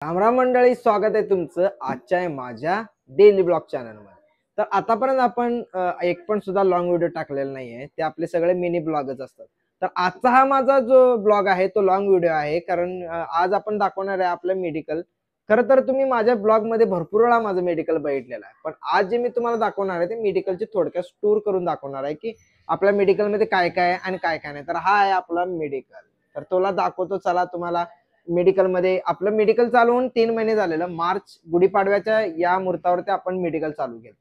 रामराम मंडळी, स्वागत आहे तुमचं आजच्या माझ्या डेली ब्लॉग चॅनल मध्ये। तर आतापर्यंत आपण एक पण सुद्धा लॉंग व्हिडिओ टाकलेला नाहीये, ते आपले सगळे मिनी ब्लॉगच असतात। तर आजचा हा माझा जो ब्लॉग आहे तो लॉंग व्हिडिओ आहे, कारण आज आपण दाखवणार आहे आपलं मेडिकल। खरं तर तुम्ही माझ्या ब्लॉग मध्ये भरपूर वेळा माझं मेडिकल बघितलेलं आहे, पण आज जे मी तुम्हाला दाखवणार आहे ते मेडिकलची थोडक्यात टूर करून दाखवणार आहे की आपल्या मेडिकल मध्ये काय काय आहे आणि काय काय नाही। तर हा आहे आपला मेडिकल। तर तुला दाखवतो, चला तुम्हाला। मेडिकल मध्ये आपलं मेडिकल चालू होऊन 3 महिने झालेलं, मार्च गुढीपाडव्याच्या या मुहूर्तावरती आपण मेडिकल चालू केलं।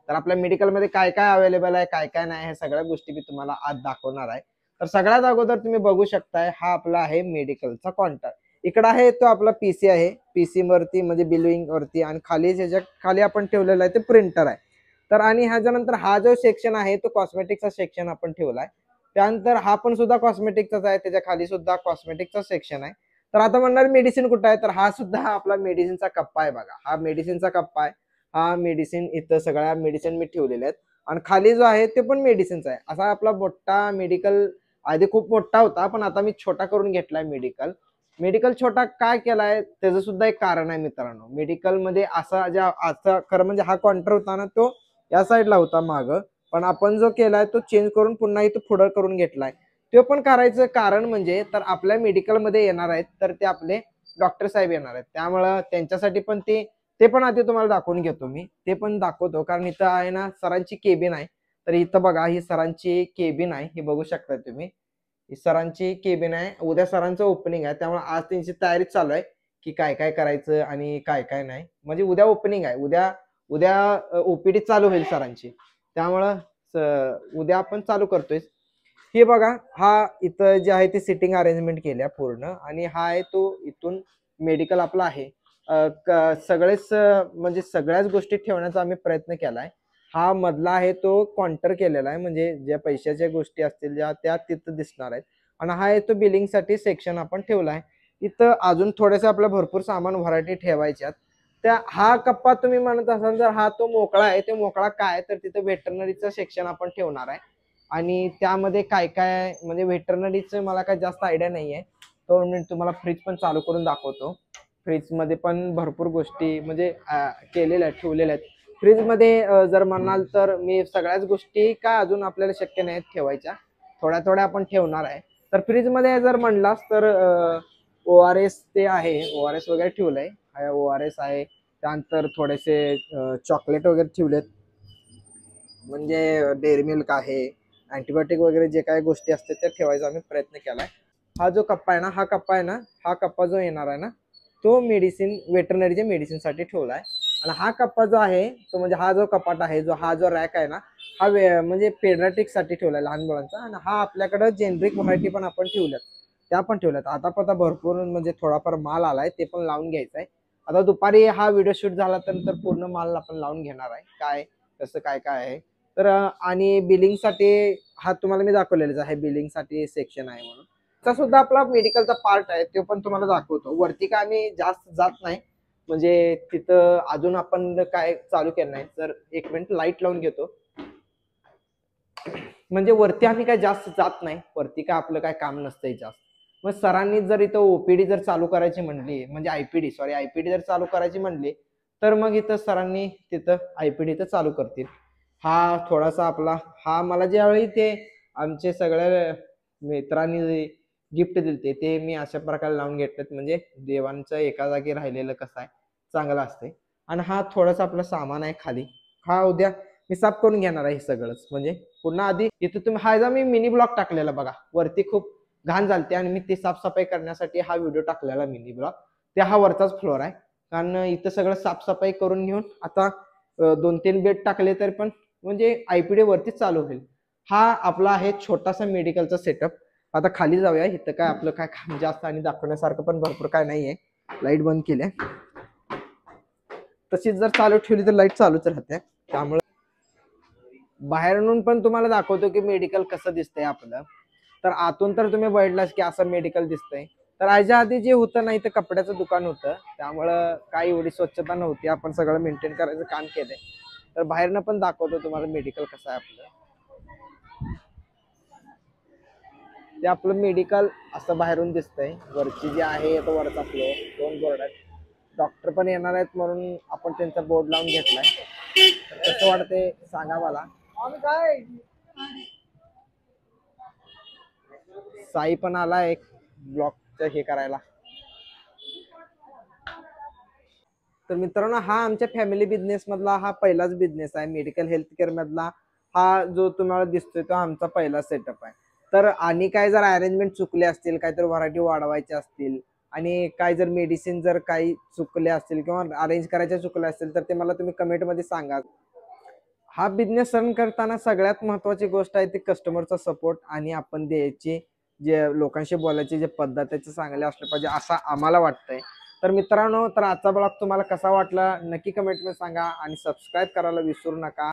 तर आपल्या मेडिकल मध्ये काय काय अवेलेबल आहे, काय काय नाही, हे सगळ्या गोष्टी मी तुम्हाला आज दाखवणार आहे। तर सगळ्यात अगोदर तुम्ही बघू शकताय, हा आपला आहे मेडिकलचा काउंटर। इकडे आहे तो आपला पीसी आहे, पीसी वरती म्हणजे बिलिंग वरती, आणि खाली ज्याच्या खाली आपण ठेवलेला आहे ते प्रिंटर आहे। तर आणि ह्याच्यानंतर हा जो सेक्शन आहे तो कॉस्मेटिकचा सेक्शन आपण ठेवलाय। त्यानंतर हा पण सुद्धा कॉस्मेटिकचाच आहे, त्याच्या खाली सुद्धा कॉस्मेटिकचा सेक्शन आहे। तर आता म्हणणार मेडिसिन कुठं आहे, तर हा सुद्धा आपला मेडिसिनचा कप्पा आहे बघा। हा मेडिसिनचा कप्पा आहे, हा मेडिसिन इथं सगळ्या मेडिसिन मी ठेवलेल्या आहेत। आणि खाली जो आहे ते पण मेडिसिनचा आहे। असा आपला मोठा मेडिकल आधी खूप मोठा होता, पण आता मी छोटा करून घेतलाय मेडिकल। मेडिकल छोटा काय केलाय त्याचं सुद्धा एक कारण आहे मित्रांनो। मेडिकल मध्ये असा खरं म्हणजे हा काउंटर होता ना, तो या साईडला होता माग, पण आपण जो केलाय तो चेंज करून पुन्हा इथं पुढं करून घेतलाय। ते पण करायचं कारण म्हणजे तर आपल्या मेडिकल मध्ये येणार आहेत तर ते आपले डॉक्टर साहेब येणार आहेत, त्यामुळं त्यांच्यासाठी पण ते पण आधी तुम्हाला दाखवून घेतो मी, ते पण दाखवतो। कारण इथं आहे ना सरांची केबिन आहे। तर इथं बघा, ही सरांची केबिन आहे, हे बघू शकता तुम्ही। ही सरांची केबिन आहे, उद्या सरांचं ओपनिंग आहे, त्यामुळे आज त्यांची तयारी चालू आहे की काय काय करायचं आणि काय काय नाही। म्हणजे उद्या ओपनिंग आहे, उद्या उद्या ओपीडी चालू होईल सरांची, त्यामुळं उद्या आपण चालू करतोय। हे बघा, हा इथं जे आहे ते सिटिंग अरेंजमेंट केल्या पूर्ण, आणि हा आहे तो इथून मेडिकल आपला आहे। सगळेच म्हणजे सगळ्याच गोष्टी ठेवण्याचा आम्ही प्रयत्न केलाय। हा मधला आहे तो काउंटर केलेला आहे, म्हणजे ज्या पैशाच्या गोष्टी असतील त्या तिथं दिसणार आहेत। आणि हा आहे तो बिलिंग साठी सेक्शन आपण ठेवलाय। इथं अजून थोडेसे आपलं भरपूर सामान व्हरायटी ठेवायच्यात। त्या हा कप्पा तुम्ही म्हणत असाल जर हा तो मोकळा आहे, ते मोकळा काय, तर तिथं वेटरनरीचं सेक्शन आपण ठेवणार आहे। आणि त्यामध्ये काय काय म्हणजे व्हेटरनरीचं मला काय जास्त आयडिया नाहीये, तो मी तुम्हाला फ्रीज पण चालू करून दाखवतो। फ्रीज मध्ये पण भरपूर गोष्टी म्हणजे केलेल्या आहेत, ठेवलेल्या आहेत। फ्रीज मध्ये जर म्हणाल तर मी सगळ्याच गोष्टी काय अजून आपल्याला शक्य नाही ठेवायच्या, थोड्या थोड्या आपण ठेवणार आहे। तर फ्रीज मध्ये जर म्हणलास तर ORS ते आहे, ORS वगैरे ठेवलंय, ORS आहे। त्यानंतर थोडेसे चॉकलेट वगैरे ठेवलेत, म्हणजे डेअरी मिल्क आहे, अँटीबायोटिक वगैरे जे काही गोष्टी असतात त्या ठेवायचा आम्ही प्रयत्न केलाय। हा जो कप्पा आहे ना, हा कप्पा जो येणार आहे ना, तो मेडिसिन वेटरनरीच्या मेडिसिन साठी ठेवलाय। आणि हा कप्पा जो आहे तो म्हणजे हा जो कपाट आहे, हा जो रॅक आहे ना, हा म्हणजे पेडियाट्रिक साठी ठेवलाय, लहान मुलांचा। आणि हा आपल्याकडे जेनरिक व्हरायटी पण आपण ठेवल्यात, त्या पण ठेवल्यात। आता भरपूर म्हणजे थोडाफार माल आलाय, ते पण लावून घ्यायचंय। आता दुपारी हा व्हिडिओ शूट झाला तर पूर्ण माल आपण लावून घेणार आहे, काय कसं काय काय आहे। तर आणि बिलिंग साठी हा तुम्हाला मी दाखवलेलाच आहे, बिलिंग साठी सेक्शन आहे म्हणून। तर सुद्धा आपला मेडिकलचा पार्ट आहे, तो पण तुम्हाला दाखवतो। वरती काय आम्ही जास्त जात नाही, म्हणजे तिथं अजून आपण काय चालू केलं नाही। तर एक मिनिट लाईट लावून घेतो। म्हणजे वरती आम्ही काय जास्त जात नाही, वरती काय आपलं काय काम नसतंय जास्त। मग सरांनी जर इथं ओपीडी जर चालू करायची म्हणली, म्हणजे आयपीडी जर चालू करायची म्हणली, तर मग इथं सरांनी तिथं आयपीडी तर चालू करतील। हा थोडासा आपला, हा मला ज्यावेळी ते आमचे सगळ्या मित्रांनी गिफ्ट दिलते ते मी अशा प्रकारे लावून घेतलेत, म्हणजे देवांचं एका जागी राहिलेलं कसं आहे चांगलं असते। आणि हा थोडासा आपला सामान आहे खाली, हा उद्या मी साफ करून घेणार आहे सगळंच। म्हणजे पुन्हा आधी इथं तुम्ही हा मी मिनी ब्लॉक टाकलेला बघा, वरती खूप घाण झालते आणि मी ती साफसफाई करण्यासाठी हा व्हिडिओ टाकलेला मिनी ब्लॉक। त्या हा वरचाच फ्लोअर आहे, कारण इथं सगळं साफसफाई करून घेऊन आता 2-3 बेड टाकले तर पण म्हणजे आयपीडी वरतीच चालू होईल। हा आपला आहे छोटासा मेडिकलचा सेटअप। आता खाली जाऊया, इथं काय आपलं काय काम जास्त आणि दाखवण्यासारखं पण भरपूर काय नाहीये। लाईट बंद केल्या, तशीच जर चालू ठेवली तर लाईट चालूच राहते, त्यामुळे बाहेरून पण तुम्हाला दाखवतो की मेडिकल कसं दिसतंय आपलं। तर आतून तर तुम्ही बघितलाच की असं मेडिकल दिसतंय। तर याच्या आधी जे होतं ना, इथं कपड्याचं दुकान होतं, त्यामुळं काही एवढी स्वच्छता नव्हती, आपण सगळं मेंटेन करायचं काम केलंय। तर बाहेरनं पण दाखवतो तुम्हाला मेडिकल कसं आहे आपलं। ते आपलं मेडिकल असं बाहेरून दिसतंय। वरची जी आहे तो वरचा फ्लोअर, 2 बोर्ड आहेत। पण येणार आहेत म्हणून आपण त्यांचा बोर्ड लावून घेतलाय. तर कसं वाटतंय सांगा मला. साई पण आला एक ब्लॉगचं हे करायला. तर मित्रांनो, हा आमच्या फॅमिली बिझनेस मधला हा पहिलाच बिझनेस आहे. मेडिकल हेल्थ केअर मधला हा जो तुम्हाला दिसतोय तो आमचा पहिला सेटअप आहे. तर आणि काय जर अरेंजमेंट चुकले असतील, काहीतरी व्हरायटी वाढवायच्या असतील आणि काय जर मेडिसिन जर काही चुकले असतील किंवा अरेंज करायच्या चुकल्या असतील तर ते मला तुम्ही कमेंट मध्ये सांगा. हा बिझनेस रन करताना सगळ्यात महत्वाची गोष्ट आहे ती कस्टमरचा सपोर्ट आणि आपण द्यायची जे लोकांशी बोलायची जे पद्धत त्याचे चांगले असले पाहिजे असं आम्हाला वाटतंय. तर मित्रांनो, तर आजचा ब्लॉग तुम्हाला कसा वाटला नक्की कमेंट मध्ये सांगा आणि सबस्क्राईब करायला विसरू नका.